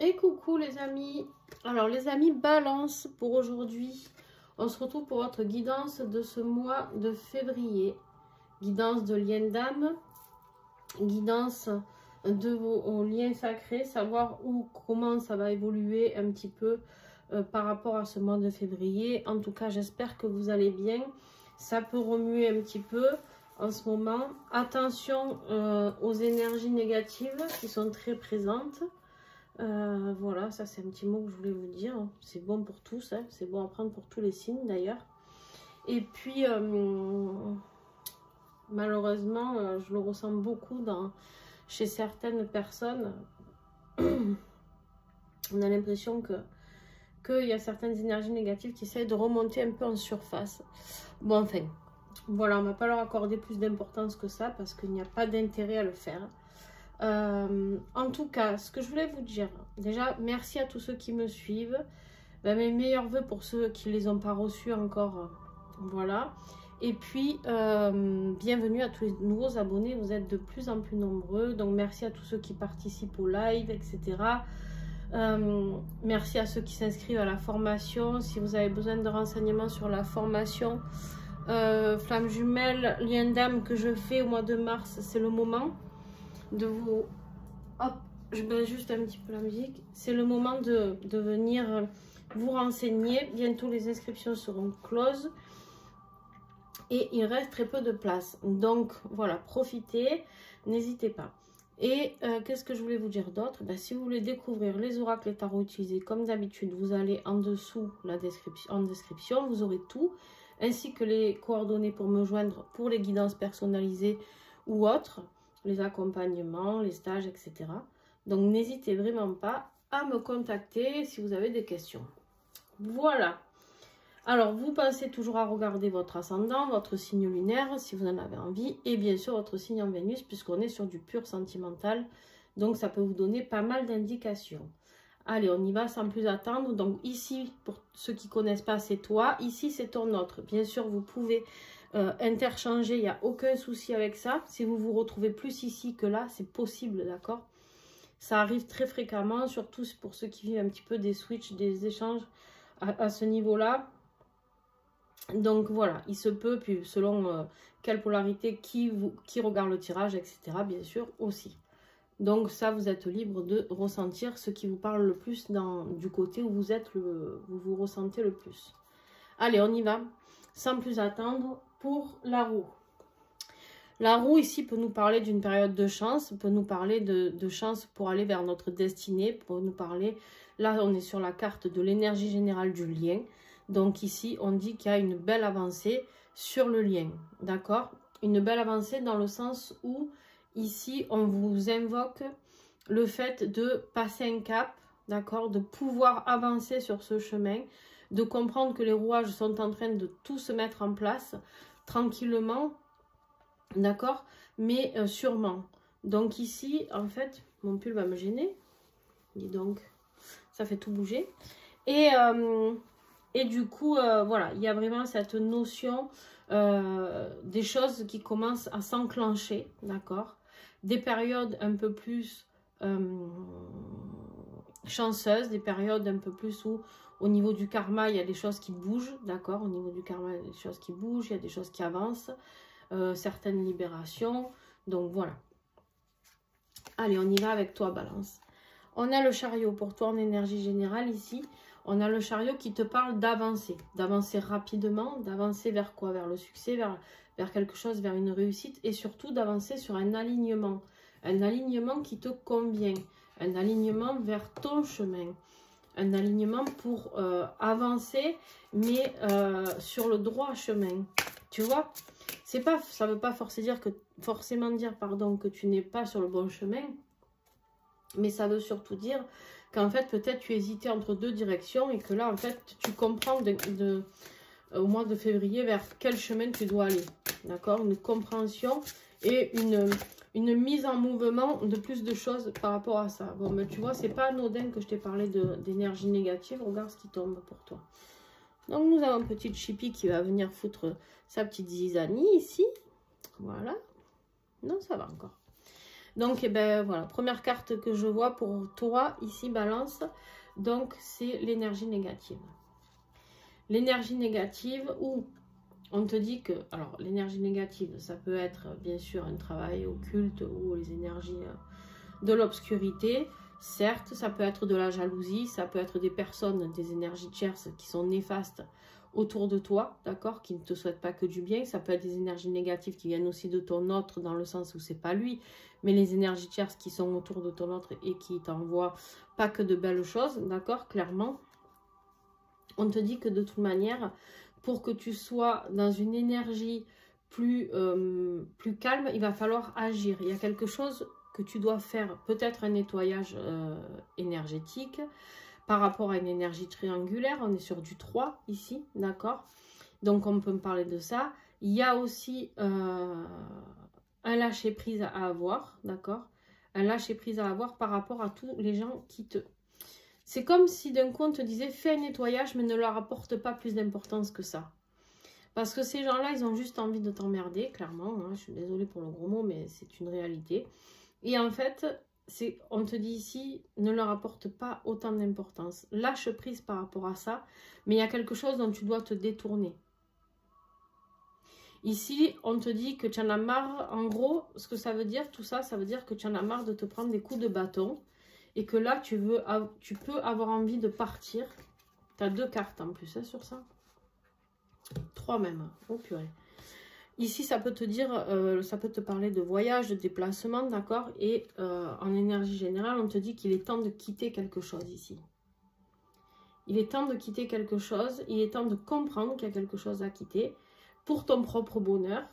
Et coucou les amis. Alors les amis, balance pour aujourd'hui. On se retrouve pour votre guidance de ce mois de février. Guidance de lien d'âme, guidance de vos liens sacrés, savoir comment ça va évoluer un petit peu par rapport à ce mois de février. En tout cas, j'espère que vous allez bien. Ça peut remuer un petit peu en ce moment. Attention aux énergies négatives qui sont très présentes. Voilà, ça c'est un petit mot que je voulais vous dire. C'est bon pour tous, hein. C'est bon à prendre pour tous les signes d'ailleurs. Et puis, malheureusement, je le ressens beaucoup chez certaines personnes. On a l'impression qu'il y a certaines énergies négatives qui essayent de remonter un peu en surface. Bon, enfin, voilà, on ne va pas leur accorder plus d'importance que ça parce qu'il n'y a pas d'intérêt à le faire. En tout cas, ce que je voulais vous dire, déjà, merci à tous ceux qui me suivent. Mes meilleurs voeux pour ceux qui ne les ont pas reçus encore. Voilà. Et puis, bienvenue à tous les nouveaux abonnés. Vous êtes de plus en plus nombreux. Donc, merci à tous ceux qui participent au live, etc. Merci à ceux qui s'inscrivent à la formation. Si vous avez besoin de renseignements sur la formation Flamme Jumelle, lien d'âme que je fais au mois de mars, c'est le moment de vous... Hop, je baisse juste un petit peu la musique. C'est le moment de venir vous renseigner. Bientôt, les inscriptions seront closes. Et il reste très peu de place. Donc, voilà, profitez. N'hésitez pas. Et qu'est-ce que je voulais vous dire d'autre? Si vous voulez découvrir les oracles et tarots utilisés, comme d'habitude, vous allez en dessous en description. Vous aurez tout. Ainsi que les coordonnées pour me joindre pour les guidances personnalisées ou autres. Les accompagnements, les stages, etc. Donc, n'hésitez vraiment pas à me contacter si vous avez des questions. Voilà. Alors, vous pensez toujours à regarder votre ascendant, votre signe lunaire, si vous en avez envie, et bien sûr, votre signe en Vénus, puisqu'on est sur du pur sentimental. Donc, ça peut vous donner pas mal d'indications. Allez, on y va sans plus attendre. Donc, ici, pour ceux qui ne connaissent pas, c'est toi. Ici, c'est ton autre. Bien sûr, vous pouvez... interchanger, il n'y a aucun souci avec ça. Si vous vous retrouvez plus ici que là, c'est possible, d'accord? Ça arrive très fréquemment, surtout pour ceux qui vivent un petit peu des switches, des échanges à ce niveau-là. Donc voilà, il se peut, puis selon quelle polarité, qui regarde le tirage, etc. bien sûr, aussi. Donc ça, vous êtes libre de ressentir ce qui vous parle le plus du côté où vous êtes, vous ressentez le plus. Allez, on y va, sans plus attendre. Pour la roue. La roue ici peut nous parler d'une période de chance, peut nous parler de chance pour aller vers notre destinée, pour nous parler, là on est sur la carte de l'énergie générale du lien. Donc ici on dit qu'il y a une belle avancée sur le lien, d'accord? Une belle avancée dans le sens où ici on vous invoque le fait de passer un cap, d'accord? De pouvoir avancer sur ce chemin, de comprendre que les rouages sont en train de tout se mettre en place, tranquillement, d'accord, mais sûrement. Donc ici, en fait, mon pull va me gêner. Dis donc, ça fait tout bouger. Et du coup, voilà, il y a vraiment cette notion des choses qui commencent à s'enclencher, d'accord. Des périodes un peu plus chanceuses, des périodes un peu plus où au niveau du karma, il y a des choses qui bougent, d'accord? Au niveau du karma, il y a des choses qui bougent, il y a des choses qui avancent, certaines libérations. Donc, voilà. Allez, on y va avec toi, Balance. On a le chariot pour toi en énergie générale ici. On a le chariot qui te parle d'avancer rapidement, d'avancer vers quoi? Vers le succès, vers quelque chose, vers une réussite et surtout d'avancer sur un alignement qui te convient, un alignement vers ton chemin. Un alignement pour avancer, mais sur le droit chemin. Tu vois, ça ne veut pas forcément dire que tu n'es pas sur le bon chemin, mais ça veut surtout dire qu'en fait, peut-être tu hésitais entre deux directions et que là, en fait, tu comprends au mois de février vers quel chemin tu dois aller. D'accord? Une compréhension et une mise en mouvement de plus de choses par rapport à ça. Bon, mais tu vois, c'est pas anodin que je t'ai parlé d'énergie négative. Regarde ce qui tombe pour toi. Donc, nous avons une petite Chippy qui va venir foutre sa petite zizanie ici. Voilà. Non, ça va encore. Donc, eh ben, voilà, première carte que je vois pour toi, ici, Balance, donc c'est l'énergie négative. L'énergie négative où on te dit que, alors l'énergie négative, ça peut être bien sûr un travail occulte ou les énergies de l'obscurité. Certes, ça peut être de la jalousie, ça peut être des personnes, des énergies tierces qui sont néfastes autour de toi, d'accord, qui ne te souhaitent pas que du bien. Ça peut être des énergies négatives qui viennent aussi de ton autre, dans le sens où c'est pas lui, mais les énergies tierces qui sont autour de ton autre et qui t'envoient pas que de belles choses, d'accord, clairement. On te dit que de toute manière, pour que tu sois dans une énergie plus calme, il va falloir agir. Il y a quelque chose que tu dois faire, peut-être un nettoyage énergétique par rapport à une énergie triangulaire. On est sur du 3 ici, d'accord? Donc on peut me parler de ça. Il y a aussi un lâcher-prise à avoir, d'accord? Un lâcher-prise à avoir par rapport à tous les gens qui te... C'est comme si d'un coup on te disait fais un nettoyage mais ne leur apporte pas plus d'importance que ça. Parce que ces gens-là, ils ont juste envie de t'emmerder, clairement. Hein, je suis désolée pour le gros mot, mais c'est une réalité. Et en fait, on te dit ici, ne leur apporte pas autant d'importance. Lâche prise par rapport à ça, mais il y a quelque chose dont tu dois te détourner. Ici, on te dit que tu en as marre. En gros, ce que ça veut dire, tout ça, ça veut dire que tu en as marre de te prendre des coups de bâton. Et que là, tu peux avoir envie de partir. Tu as 2 cartes en plus hein, sur ça. 3 même. Oh purée. Ici, ça peut te dire, ça peut te parler de voyage, de déplacement, d'accord? Et en énergie générale, on te dit qu'il est temps de quitter quelque chose ici. Il est temps de quitter quelque chose. Il est temps de comprendre qu'il y a quelque chose à quitter pour ton propre bonheur.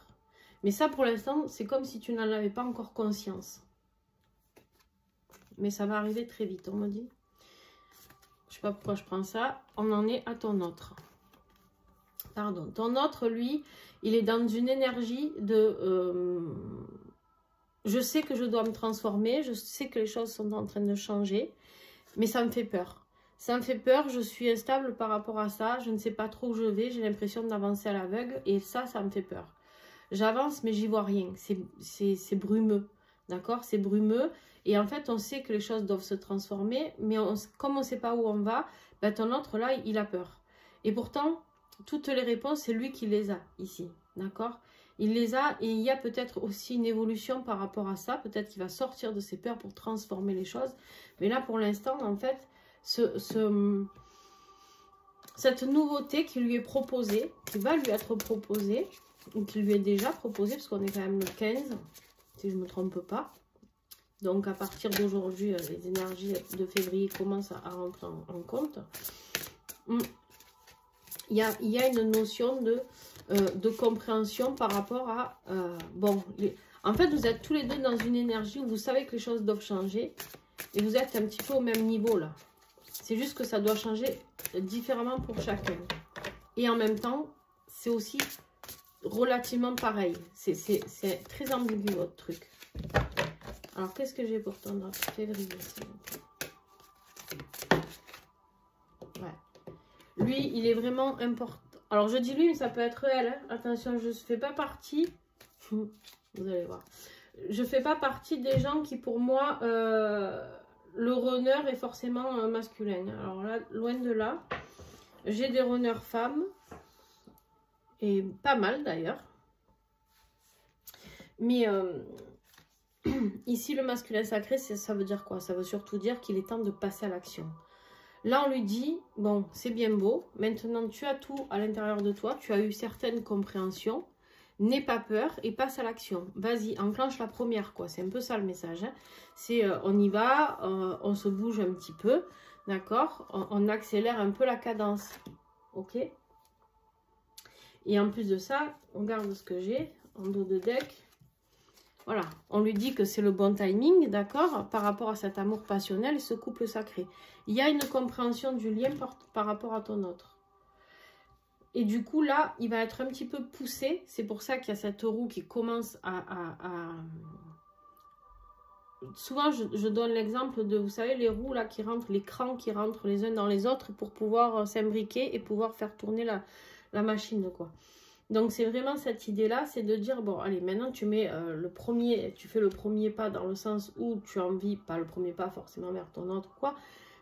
Mais ça, pour l'instant, c'est comme si tu n'en avais pas encore conscience. Mais ça va arriver très vite, on me dit. Je sais pas pourquoi je prends ça. On en est à ton autre. Pardon. Ton autre, lui, il est dans une énergie de... je sais que je dois me transformer. Je sais que les choses sont en train de changer. Mais ça me fait peur. Ça me fait peur. Je suis instable par rapport à ça. Je ne sais pas trop où je vais. J'ai l'impression d'avancer à l'aveugle. Et ça me fait peur. J'avance, mais j'y vois rien. C'est brumeux. D'accord? C'est brumeux. Et en fait, on sait que les choses doivent se transformer, mais comme on ne sait pas où on va, ben ton autre, là, il a peur. Et pourtant, toutes les réponses, c'est lui qui les a ici. D'accord? Il les a et il y a peut-être aussi une évolution par rapport à ça. Peut-être qu'il va sortir de ses peurs pour transformer les choses. Mais là, pour l'instant, en fait, cette nouveauté qui lui est proposée, qui va lui être proposée, ou qui lui est déjà proposée, parce qu'on est quand même le 15, si je ne me trompe pas. Donc, à partir d'aujourd'hui, les énergies de février commencent à rentrer en compte. Il y a une notion de compréhension par rapport à... en fait, vous êtes tous les deux dans une énergie où vous savez que les choses doivent changer. Et vous êtes un petit peu au même niveau, là. C'est juste que ça doit changer différemment pour chacun. Et en même temps, c'est aussi relativement pareil. C'est très ambigu, votre truc. Alors, qu'est-ce que j'ai pour ton autre février? Ouais. Lui, il est vraiment important. Alors, je dis lui, mais ça peut être elle. Hein. Attention, je ne fais pas partie. Vous allez voir. Je ne fais pas partie des gens qui, pour moi, le runner est forcément masculin. Alors là, loin de là. J'ai des runners femmes. Et pas mal, d'ailleurs. Mais... ici, le masculin sacré, ça veut dire quoi? Ça veut surtout dire qu'il est temps de passer à l'action. Là, on lui dit, bon, c'est bien beau. Maintenant, tu as tout à l'intérieur de toi. Tu as eu certaines compréhensions. N'aie pas peur et passe à l'action. Vas-y, enclenche la première, quoi. C'est un peu ça le message. Hein. C'est, on y va, on se bouge un petit peu. D'accord? On accélère un peu la cadence. Ok? Et en plus de ça, on regarde ce que j'ai en dos de deck. Voilà, on lui dit que c'est le bon timing, d'accord, par rapport à cet amour passionnel et ce couple sacré. Il y a une compréhension du lien par rapport à ton autre. Et du coup, là, il va être un petit peu poussé. C'est pour ça qu'il y a cette roue qui commence à... Souvent, je donne l'exemple de, vous savez, les roues là qui rentrent, les crans qui rentrent les uns dans les autres pour pouvoir s'imbriquer et pouvoir faire tourner la machine, quoi. Donc c'est vraiment cette idée-là, c'est de dire, bon allez, maintenant tu mets tu fais le premier pas dans le sens où tu as envie, pas le premier pas forcément vers ton autre quoi,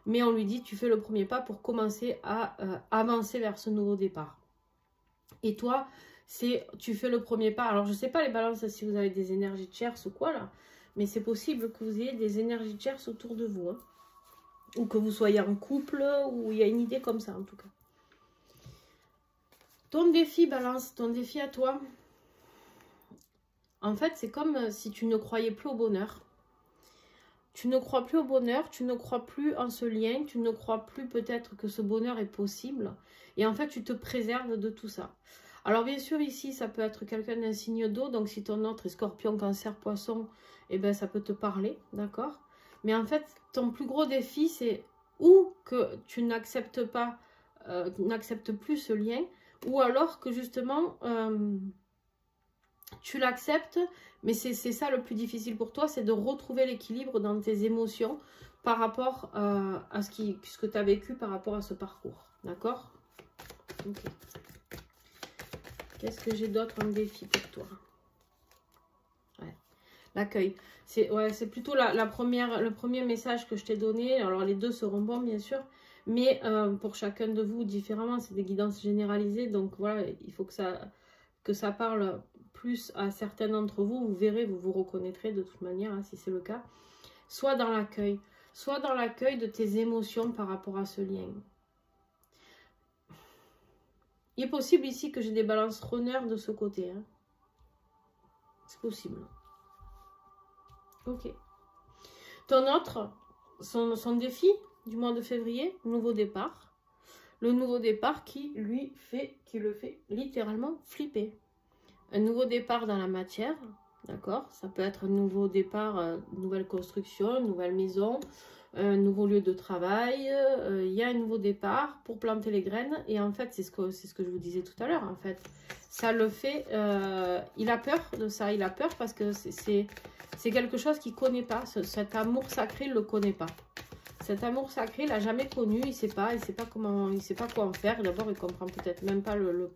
mais on lui dit tu fais le premier pas pour commencer à avancer vers ce nouveau départ. Et toi, tu fais le premier pas. Alors je sais pas les balances si vous avez des énergies tierces ou quoi là, mais c'est possible que vous ayez des énergies tierces autour de vous, hein. Ou que vous soyez en couple, ou il y a une idée comme ça en tout cas. Ton défi, balance, ton défi à toi, en fait, c'est comme si tu ne croyais plus au bonheur. Tu ne crois plus au bonheur, tu ne crois plus en ce lien, tu ne crois plus peut-être que ce bonheur est possible. Et en fait, tu te préserves de tout ça. Alors bien sûr, ici, ça peut être quelqu'un d'un signe d'eau. Donc si ton autre est scorpion, cancer, poisson, eh ben, ça peut te parler, d'accord? Mais en fait, ton plus gros défi, c'est ou que tu n'acceptes pas, n'acceptes plus ce lien, ou alors que justement, tu l'acceptes, mais c'est ça le plus difficile pour toi, c'est de retrouver l'équilibre dans tes émotions par rapport à ce que tu as vécu par rapport à ce parcours. D'accord? Ok. Qu'est-ce que j'ai d'autre en défi pour toi? Ouais. L'accueil. C'est plutôt le premier message que je t'ai donné. Alors les deux seront bons bien sûr, mais pour chacun de vous différemment, c'est des guidances généralisées. Donc voilà, il faut que ça parle plus à certains d'entre vous. Vous verrez, vous vous reconnaîtrez de toute manière, hein, si c'est le cas. Soit dans l'accueil de tes émotions par rapport à ce lien. Il est possible ici que j'ai des balances runner de ce côté, hein. C'est possible. Ok. Ton autre, son défi du mois de février, nouveau départ. Le nouveau départ qui le fait littéralement flipper. Un nouveau départ dans la matière, d'accord? Ça peut être un nouveau départ, nouvelle construction, une nouvelle maison, un nouveau lieu de travail. Il y a un nouveau départ pour planter les graines. Et en fait, c'est ce que je vous disais tout à l'heure, en fait. Ça le fait, il a peur de ça, il a peur parce que c'est quelque chose qu'il ne connaît pas. Cet amour sacré, il ne le connaît pas. Cet amour sacré, il n'a jamais connu, il ne sait pas comment, il sait pas quoi en faire. D'abord, il ne comprend peut-être même pas le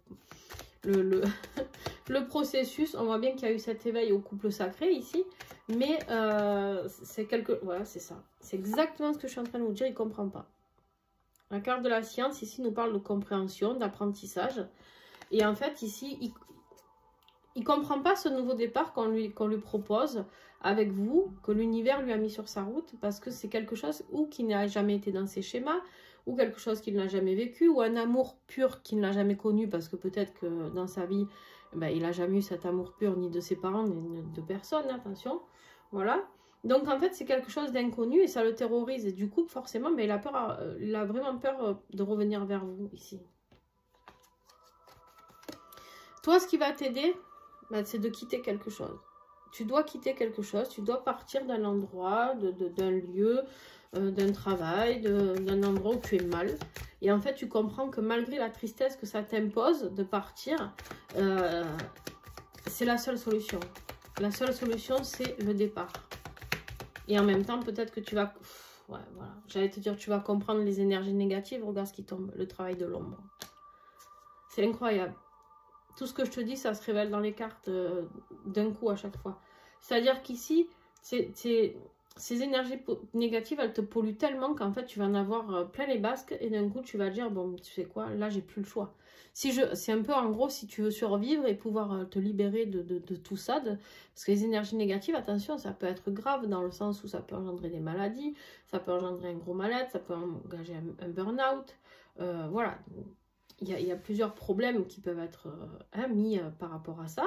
processus. On voit bien qu'il y a eu cet éveil au couple sacré ici, mais voilà, c'est ça. C'est exactement ce que je suis en train de vous dire, il ne comprend pas. La carte de la science, ici, nous parle de compréhension, d'apprentissage. Et en fait, ici, il ne comprend pas ce nouveau départ qu'on lui propose avec vous, que l'univers lui a mis sur sa route, parce que c'est quelque chose ou qui n'a jamais été dans ses schémas, ou quelque chose qu'il n'a jamais vécu, ou un amour pur qu'il n'a jamais connu, parce que peut-être que dans sa vie, ben, il n'a jamais eu cet amour pur, ni de ses parents, ni de personne, attention, voilà. Donc en fait, c'est quelque chose d'inconnu et ça le terrorise, et du coup, forcément, mais il a vraiment peur de revenir vers vous, ici. Toi, ce qui va t'aider, ben, c'est de quitter quelque chose. Tu dois quitter quelque chose, tu dois partir d'un endroit, d'un lieu, d'un travail, d'un endroit où tu es mal. Et en fait, tu comprends que malgré la tristesse que ça t'impose de partir, c'est la seule solution. La seule solution, c'est le départ. Et en même temps, peut-être que tu vas... ouais, voilà. J'allais te dire, tu vas comprendre les énergies négatives. Regarde ce qui tombe, le travail de l'ombre. C'est incroyable. Tout ce que je te dis, ça se révèle dans les cartes d'un coup à chaque fois. C'est-à-dire qu'ici, ces énergies négatives, elles te polluent tellement qu'en fait, tu vas en avoir plein les basques et d'un coup, tu vas dire, bon, tu sais quoi, là, j'ai plus le choix. C'est un peu, en gros, si tu veux survivre et pouvoir te libérer de tout ça, parce que les énergies négatives, attention, ça peut être grave dans le sens où ça peut engendrer des maladies, ça peut engendrer un gros malade, ça peut engager un burn-out, voilà. Il y a plusieurs problèmes qui peuvent être mis par rapport à ça.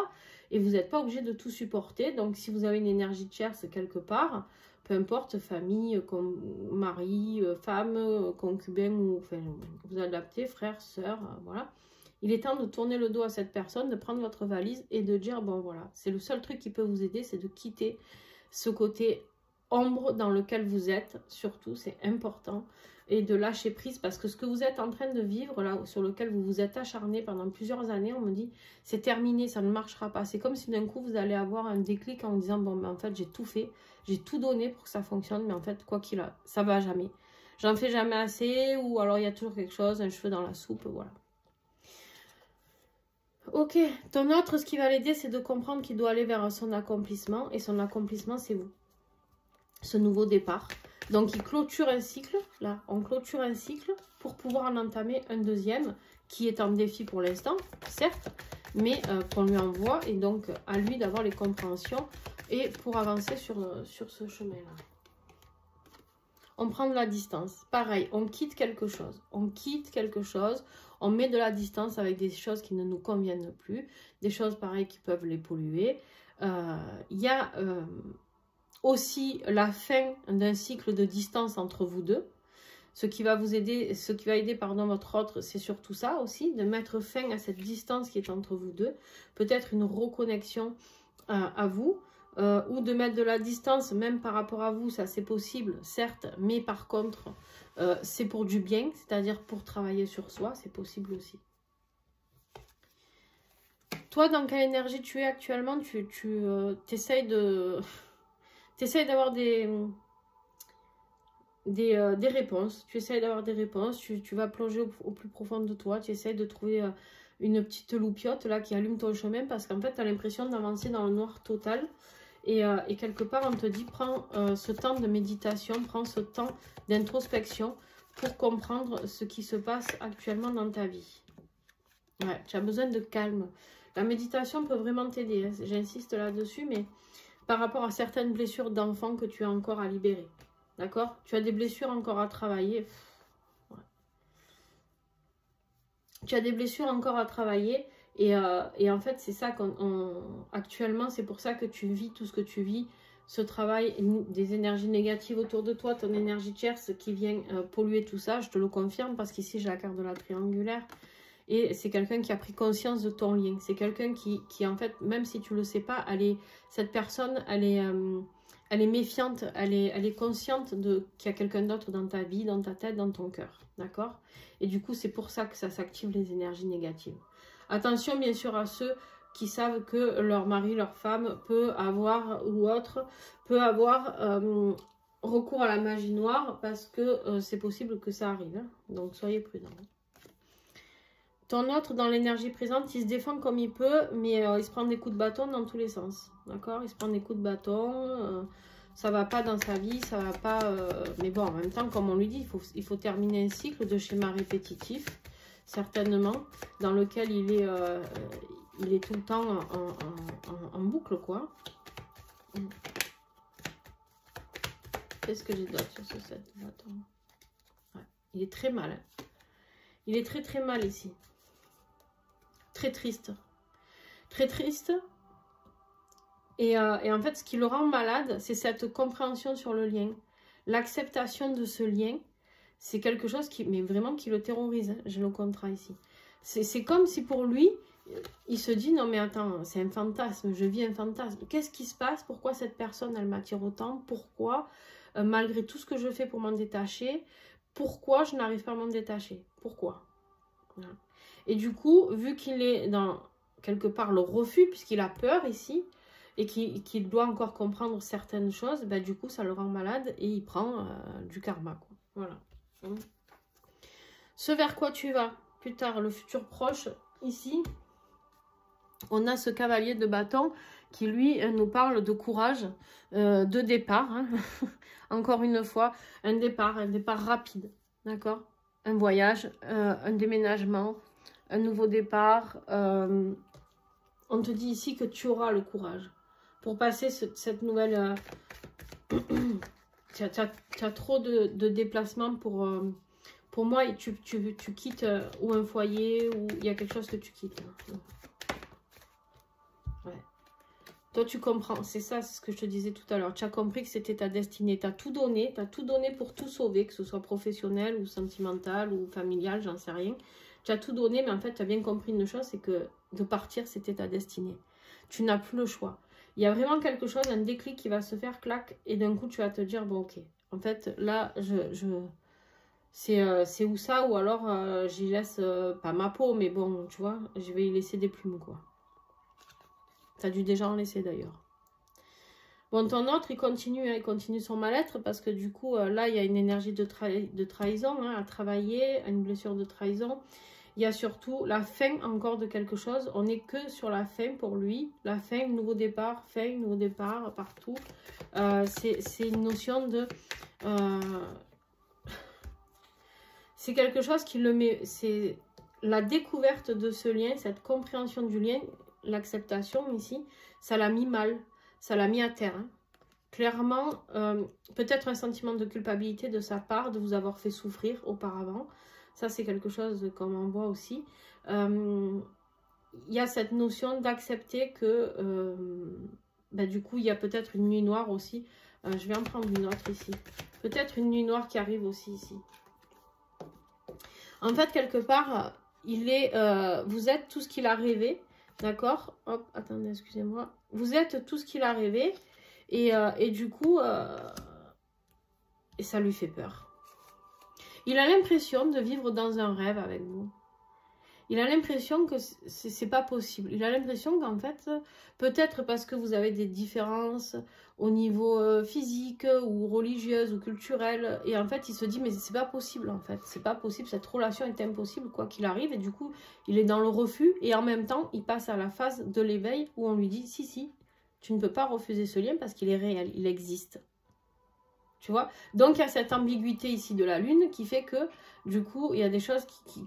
Et vous n'êtes pas obligé de tout supporter. Donc, si vous avez une énergie tierce quelque part, peu importe, famille, mari, femme, concubin, ou enfin, vous adaptez, frère, sœur, voilà. Il est temps de tourner le dos à cette personne, de prendre votre valise et de dire, bon voilà, c'est le seul truc qui peut vous aider, c'est de quitter ce côté ombre dans lequel vous êtes. Surtout, c'est important. Et de lâcher prise, parce que ce que vous êtes en train de vivre, là, sur lequel vous vous êtes acharné pendant plusieurs années, on me dit, c'est terminé, ça ne marchera pas. C'est comme si d'un coup, vous allez avoir un déclic en vous disant, bon, ben, en fait, j'ai tout fait, j'ai tout donné pour que ça fonctionne, mais en fait, quoi qu'il a, ça va jamais. J'en fais jamais assez, ou alors il y a toujours quelque chose, un cheveu dans la soupe, voilà. Ok, ton autre, ce qui va l'aider, c'est de comprendre qu'il doit aller vers son accomplissement. Et son accomplissement, c'est vous. Ce nouveau départ. Donc, il clôture un cycle. Là, on clôture un cycle pour pouvoir en entamer un deuxième qui est en défi pour l'instant, certes, mais qu'on lui envoie. Et donc, à lui d'avoir les compréhensions et pour avancer sur ce chemin-là. On prend de la distance. Pareil, on quitte quelque chose. On quitte quelque chose. On met de la distance avec des choses qui ne nous conviennent plus. Des choses, pareil, qui peuvent les polluer. Il y a aussi la fin d'un cycle de distance entre vous deux. Ce qui va vous aider, ce qui va aider, pardon, votre autre, c'est surtout ça aussi, de mettre fin à cette distance qui est entre vous deux. Peut-être une reconnexion à vous. Ou de mettre de la distance même par rapport à vous, ça c'est possible, certes, mais par contre, c'est pour du bien, c'est-à-dire pour travailler sur soi, c'est possible aussi. Toi, dans quelle énergie tu es actuellement? Tu essayes d'avoir des réponses, tu essayes d'avoir des réponses, tu vas plonger au plus profond de toi, tu essayes de trouver une petite loupiote là qui allume ton chemin parce qu'en fait, tu as l'impression d'avancer dans le noir total. Et quelque part, on te dit, prends ce temps de méditation, prends ce temps d'introspection pour comprendre ce qui se passe actuellement dans ta vie. Ouais, tu as besoin de calme. La méditation peut vraiment t'aider, hein, j'insiste là-dessus, mais par rapport à certaines blessures d'enfant que tu as encore à libérer. D'accord? Tu as des blessures encore à travailler. Ouais. Tu as des blessures encore à travailler. Et en fait, c'est ça actuellement, c'est pour ça que tu vis tout ce que tu vis, ce travail, des énergies négatives autour de toi, ton énergie tierce qui vient polluer tout ça, je te le confirme, parce qu'ici j'ai la carte de la triangulaire, et c'est quelqu'un qui a pris conscience de ton lien, c'est quelqu'un qui en fait, même si tu ne le sais pas, cette personne, elle est méfiante, elle est consciente qu'il y a quelqu'un d'autre dans ta vie, dans ta tête, dans ton cœur, d'accord? Et du coup, c'est pour ça que ça s'active les énergies négatives. Attention bien sûr à ceux qui savent que leur mari, leur femme peut avoir, ou autre, peut avoir recours à la magie noire parce que c'est possible que ça arrive. Hein. Donc soyez prudents. Ton autre, dans l'énergie présente, il se défend comme il peut, mais il se prend des coups de bâton dans tous les sens. D'accord? Il se prend des coups de bâton, ça va pas dans sa vie, ça va pas... mais bon, en même temps, comme on lui dit, il faut terminer un cycle de schéma répétitif. Certainement, dans lequel il est tout le temps en boucle, quoi. Qu'est-ce que j'ai d'autre sur ce set? Ouais. Il est très mal. Hein. Il est très très mal ici. Très triste. Très triste. Et en fait, ce qui le rend malade, c'est cette compréhension sur le lien. L'acceptation de ce lien. C'est quelque chose mais vraiment qui le terrorise. Hein. J'ai le contrat ici. C'est comme si pour lui, il se dit, non mais attends, c'est un fantasme, je vis un fantasme. Qu'est-ce qui se passe? Pourquoi cette personne, elle m'attire autant? Pourquoi, malgré tout ce que je fais pour m'en détacher, pourquoi je n'arrive pas à m'en détacher? Pourquoi? Voilà. Et du coup, vu qu'il est dans, quelque part, le refus, puisqu'il a peur ici, et qu'il doit encore comprendre certaines choses, bah, du coup, ça le rend malade et il prend du karma, quoi. Voilà. Ce vers quoi tu vas plus tard, le futur proche, ici, on a ce cavalier de bâton qui, lui, nous parle de courage, de départ. Hein. Encore une fois, un départ rapide, d'accord? Un voyage, un déménagement, un nouveau départ. On te dit ici que tu auras le courage pour passer cette nouvelle... tu as trop de déplacements pour moi, tu quittes ou un foyer, ou il y a quelque chose que tu quittes. Ouais. Toi, tu comprends. C'est ça, c'est ce que je te disais tout à l'heure. Tu as compris que c'était ta destinée. Tu as tout donné. Tu as tout donné pour tout sauver, que ce soit professionnel ou sentimental ou familial, j'en sais rien. Tu as tout donné, mais en fait, tu as bien compris une chose, c'est que de partir, c'était ta destinée. Tu n'as plus le choix. Il y a vraiment quelque chose, un déclic qui va se faire, clac, et d'un coup, tu vas te dire, bon, ok. En fait, là, c'est où ça, ou alors j'y laisse pas ma peau, mais bon, tu vois, je vais y laisser des plumes, quoi. T'as dû déjà en laisser d'ailleurs. Bon, ton autre, il continue son mal-être parce que du coup, là, il y a une énergie de trahison hein, à travailler, une blessure de trahison. il y a surtout la fin encore de quelque chose. On n'est que sur la fin pour lui. La fin, nouveau départ, partout. C'est une notion de... c'est quelque chose qui le met... C'est la découverte de ce lien, cette compréhension du lien, l'acceptation ici, ça l'a mis mal. Ça l'a mis à terre. Hein. Clairement, peut-être un sentiment de culpabilité de sa part, de vous avoir fait souffrir auparavant. Ça, c'est quelque chose qu'on en voit aussi. Il y a cette notion d'accepter que, du coup, il y a peut-être une nuit noire aussi. Je vais en prendre une autre ici. Peut-être une nuit noire qui arrive aussi ici. En fait, quelque part, vous êtes tout ce qu'il a rêvé. D'accord? Hop, attendez, excusez-moi. Vous êtes tout ce qu'il a rêvé. Et du coup, et ça lui fait peur. Il a l'impression de vivre dans un rêve avec vous. Il a l'impression que c'est pas possible. Il a l'impression qu'en fait, peut-être parce que vous avez des différences au niveau physique ou religieuse ou culturel. Et en fait, il se dit, mais c'est pas possible en fait. C'est pas possible, cette relation est impossible quoi qu'il arrive. Et du coup, il est dans le refus. Et en même temps, il passe à la phase de l'éveil où on lui dit, si, tu ne peux pas refuser ce lien parce qu'il est réel, il existe. Tu vois? Donc, il y a cette ambiguïté ici de la lune qui fait que, du coup, il y a des choses qui...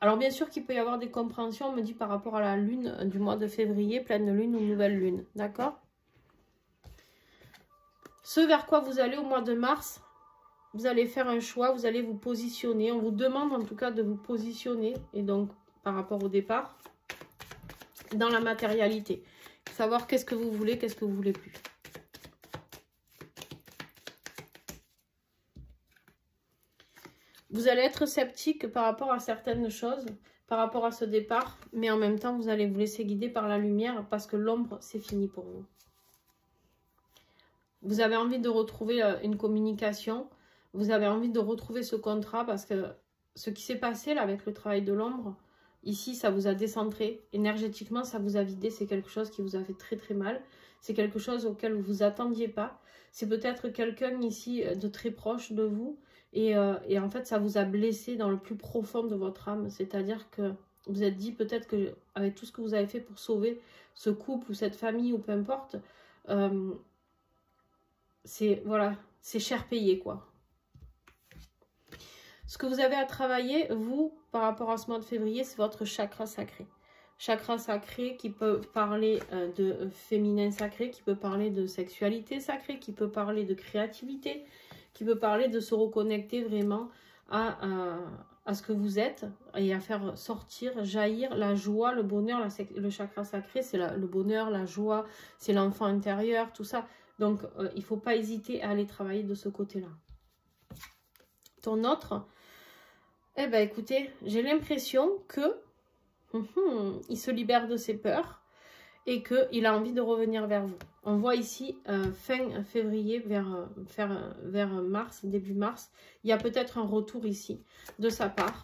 Alors, bien sûr qu'il peut y avoir des compréhensions, on me dit, par rapport à la lune du mois de février, pleine lune ou nouvelle lune. D'accord? Ce vers quoi vous allez au mois de mars, vous allez faire un choix, vous allez vous positionner. On vous demande en tout cas de vous positionner, et donc, par rapport au départ, dans la matérialité. Savoir qu'est-ce que vous voulez, qu'est-ce que vous voulez plus. Vous allez être sceptique par rapport à certaines choses, par rapport à ce départ, mais en même temps, vous allez vous laisser guider par la lumière parce que l'ombre, c'est fini pour vous. Vous avez envie de retrouver une communication, vous avez envie de retrouver ce contrat parce que ce qui s'est passé là avec le travail de l'ombre, ici, ça vous a décentré. Énergétiquement, ça vous a vidé. C'est quelque chose qui vous a fait très très mal. C'est quelque chose auquel vous ne vous attendiez pas. C'est peut-être quelqu'un ici de très proche de vous. Et en fait, ça vous a blessé dans le plus profond de votre âme. C'est-à-dire que vous vous êtes dit peut-être qu'avec tout ce que vous avez fait pour sauver ce couple ou cette famille ou peu importe, c'est cher payé quoi. Ce que vous avez à travailler, vous, par rapport à ce mois de février, c'est votre chakra sacré. Chakra sacré qui peut parler de féminin sacré, qui peut parler de sexualité sacrée, qui peut parler de créativité, qui peut parler de se reconnecter vraiment à ce que vous êtes et à faire sortir, jaillir la joie, le bonheur. Le chakra sacré, c'est le bonheur, la joie, c'est l'enfant intérieur, tout ça. Donc, il ne faut pas hésiter à aller travailler de ce côté-là. Ton autre... Eh bien, écoutez, j'ai l'impression que il se libère de ses peurs et qu'il a envie de revenir vers vous. On voit ici, fin février, vers mars, début mars, il y a peut-être un retour ici de sa part,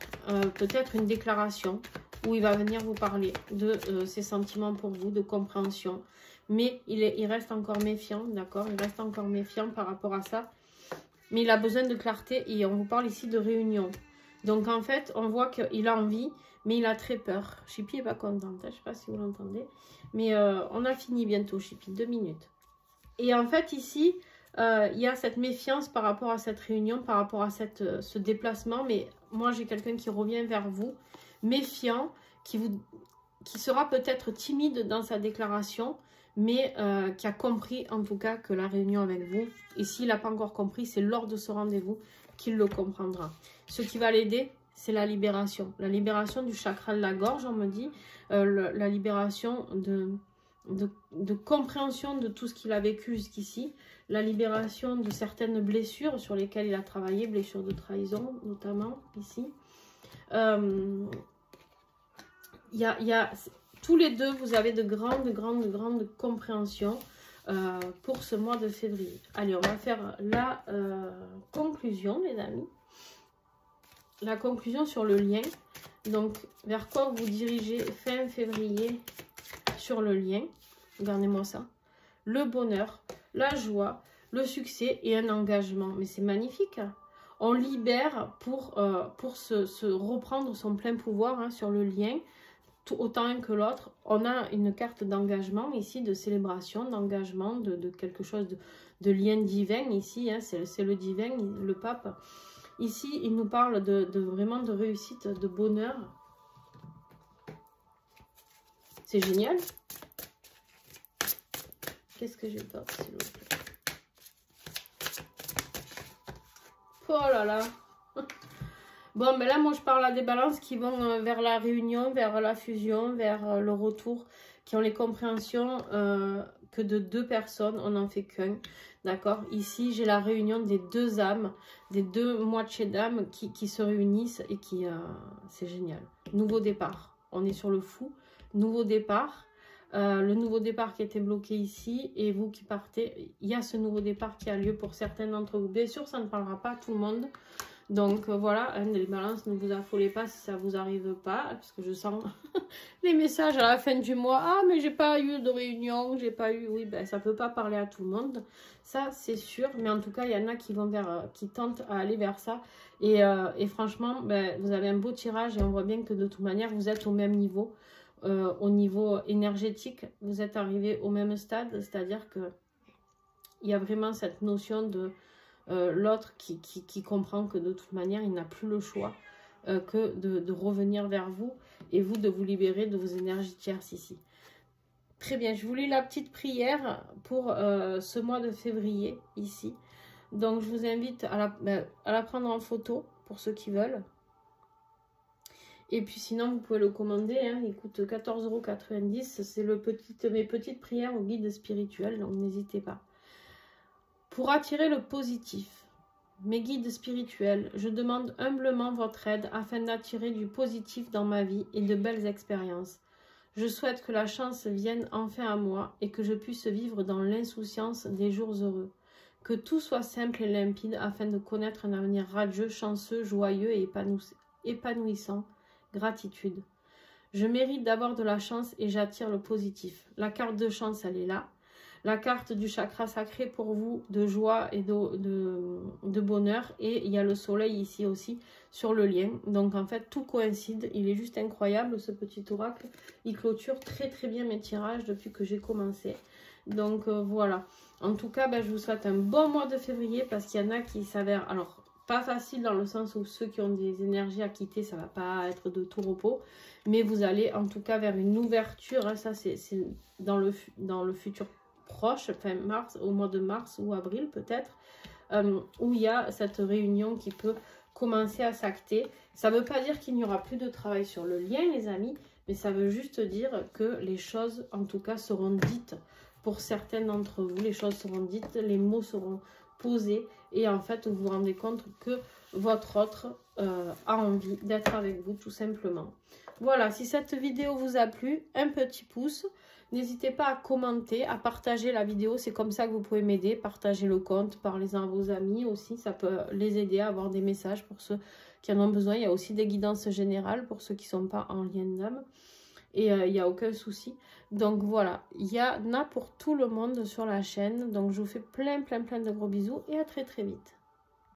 peut-être une déclaration où il va venir vous parler de ses sentiments pour vous, de compréhension. Mais il reste encore méfiant, d'accord? Il reste encore méfiant par rapport à ça. Mais il a besoin de clarté et on vous parle ici de réunion. Donc, en fait, on voit qu'il a envie, mais il a très peur. Chippy n'est pas contente, hein, je ne sais pas si vous l'entendez. Mais on a fini bientôt, Chippy, 2 minutes. Et en fait, ici, il y a cette méfiance par rapport à cette réunion, par rapport à ce déplacement. Mais moi, j'ai quelqu'un qui revient vers vous, méfiant, qui sera peut-être timide dans sa déclaration, mais qui a compris en tout cas que la réunion avec vous, et s'il n'a pas encore compris, c'est lors de ce rendez-vous qu'il le comprendra. Ce qui va l'aider, c'est la libération. La libération du chakra de la gorge, on me dit. La libération de compréhension de tout ce qu'il a vécu jusqu'ici. La libération de certaines blessures sur lesquelles il a travaillé. Blessures de trahison, notamment, ici. Tous les deux, vous avez de grandes compréhensions pour ce mois de février. Allez, on va faire la conclusion, les amis. La conclusion sur le lien. Donc, vers quoi vous dirigez fin février sur le lien. Regardez-moi ça. Le bonheur, la joie, le succès et un engagement. Mais c'est magnifique. on libère pour se reprendre son plein pouvoir hein, sur le lien, tout autant que l'autre. On a une carte d'engagement ici, de célébration, d'engagement, de quelque chose de lien divin ici, hein, c'est le divin, le pape. Ici, il nous parle vraiment de réussite, de bonheur. C'est génial. Qu'est-ce que j'ai d'autre, s'il vous plaît? Oh là là. Bon, ben là, moi, je parle à des balances qui vont vers la réunion, vers la fusion, vers le retour, qui ont les compréhensions que de deux personnes, on n'en fait qu'un. D'accord? Ici, j'ai la réunion des deux âmes, des deux moitiés d'âmes qui se réunissent et qui... c'est génial. Nouveau départ. On est sur le fou. Nouveau départ. Le nouveau départ qui était bloqué ici et vous qui partez, il y a ce nouveau départ qui a lieu pour certains d'entre vous. Bien sûr, ça ne parlera pas à tout le monde. Donc voilà, hein, les balances, ne vous affolez pas si ça vous arrive pas, parce que je sens les messages à la fin du mois. Ah, mais j'ai pas eu de réunion, j'ai pas eu... Oui, ben ça peut pas parler à tout le monde, ça c'est sûr. Mais en tout cas, il y en a qui vont qui tentent à aller vers ça. Et franchement, ben, vous avez un beau tirage et on voit bien que de toute manière, vous êtes au même niveau. Au niveau énergétique, vous êtes arrivé au même stade, c'est-à-dire que il y a vraiment cette notion de l'autre qui comprend que de toute manière, il n'a plus le choix que de revenir vers vous et vous de vous libérer de vos énergies tierces ici. Très bien, je vous lis la petite prière pour ce mois de février ici. Donc, je vous invite à la prendre en photo pour ceux qui veulent. Et puis sinon, vous pouvez le commander, hein, il coûte 14,90 €. C'est mes petites prières au guide spirituel, donc n'hésitez pas. Pour attirer le positif, mes guides spirituels, je demande humblement votre aide afin d'attirer du positif dans ma vie et de belles expériences. Je souhaite que la chance vienne enfin à moi et que je puisse vivre dans l'insouciance des jours heureux. Que tout soit simple et limpide afin de connaître un avenir radieux, chanceux, joyeux et épanouissant. Gratitude. Je mérite d'avoir de la chance et j'attire le positif. La carte de chance, elle est là. La carte du chakra sacré pour vous, de joie et de bonheur. Et il y a le soleil ici aussi sur le lien. Donc en fait, tout coïncide. Il est juste incroyable ce petit oracle. Il clôture très très bien mes tirages depuis que j'ai commencé. Donc voilà. En tout cas, je vous souhaite un bon mois de février parce qu'il y en a qui s'avèrent... Alors, pas facile dans le sens où ceux qui ont des énergies à quitter, ça va pas être de tout repos. Mais vous allez en tout cas vers une ouverture. Hein, ça, c'est dans le futur proche, fin mars, au mois de mars ou avril peut-être, où il y a cette réunion qui peut commencer à s'acter. Ça ne veut pas dire qu'il n'y aura plus de travail sur le lien, les amis, mais ça veut juste dire que les choses, en tout cas, seront dites pour certains d'entre vous. Les choses seront dites, les mots seront posés et en fait, vous vous rendez compte que votre autre a envie d'être avec vous, tout simplement. Voilà, si cette vidéo vous a plu, un petit pouce. N'hésitez pas à commenter, à partager la vidéo. C'est comme ça que vous pouvez m'aider. Partagez le compte, parlez-en à vos amis aussi. Ça peut les aider à avoir des messages pour ceux qui en ont besoin. Il y a aussi des guidances générales pour ceux qui ne sont pas en lien d'âme. Et il n'y a aucun souci. Donc voilà, il y en a pour tout le monde sur la chaîne. Donc je vous fais plein de gros bisous et à très vite.